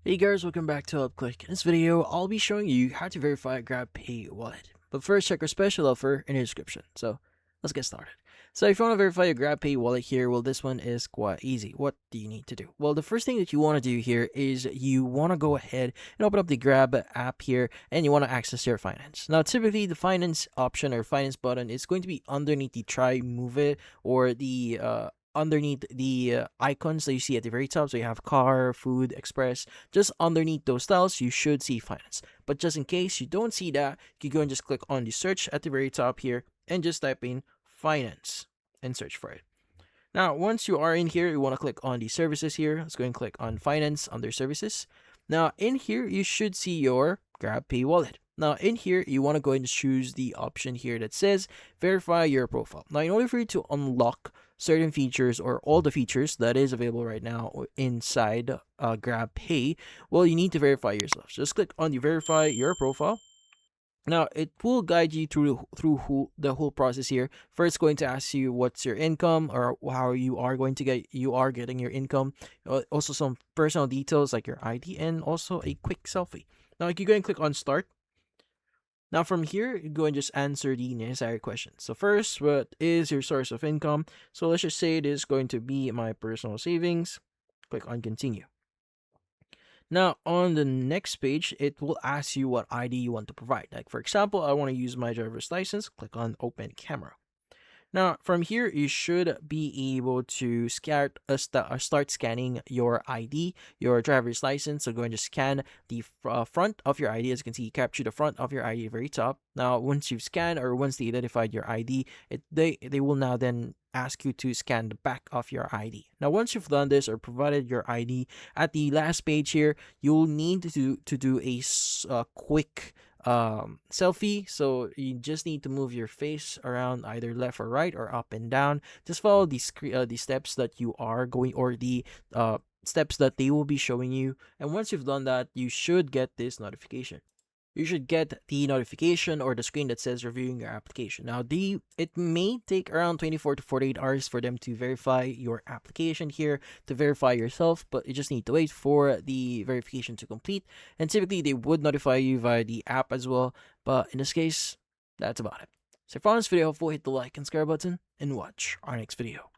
Hey guys, welcome back to UpClick. In this video, I'll be showing you how to verify a GrabPay wallet. But first, check our special offer in the description. So let's get started. So if you want to verify your GrabPay wallet here, well, this one is quite easy. What do you need to do? Well, the first thing that you want to do here is you want to go ahead and open up the Grab app here, and you want to access your finance. Now, typically the finance option or finance button is going to be underneath the try move it or the underneath the icons that you see at the very top. So you have car, food, express. Just underneath those styles, you should see finance. But just in case you don't see that, you can go and just click on the search at the very top here and just type in finance and search for it. Now, once you are in here, you want to click on the services here. Let's go and click on finance under services. Now, in here, you should see your GrabPay wallet. Now, in here, you want to go and choose the option here that says verify your profile. Now, in order for you to unlock certain features or all the features that is available right now inside GrabPay, well, you need to verify yourself. So just click on the verify your profile. Now, it will guide you through the whole process here. First, going to ask you what's your income or how you are getting your income. Also, some personal details like your ID and also a quick selfie. Now, you can go and click on start. Now, from here, you go and just answer the necessary questions. So first, what is your source of income? So let's just say it is going to be my personal savings. Click on continue. Now, on the next page, it will ask you what ID you want to provide. Like, for example, I want to use my driver's license. Click on Open Camera. Now, from here, you should be able to start scanning your ID, your driver's license. So go and just scan the front of your ID. As you can see, you capture the front of your ID at the very top. Now, once you've scanned or once they identified your ID, they will now then ask you to scan the back of your ID. Now, once you've done this or provided your ID, at the last page here, you'll need to do a quick selfie. So you just need to move your face around either left or right or up and down. Just follow the steps that you are going or the steps that they will be showing you, and once you've done that, you should get this notification. You should get the notification or the screen that says reviewing your application. Now, it may take around 24 to 48 hours for them to verify your application here, to verify yourself, but you just need to wait for the verification to complete. And typically, they would notify you via the app as well. But in this case, that's about it. So if you found this video helpful, hit the like and subscribe button and watch our next video.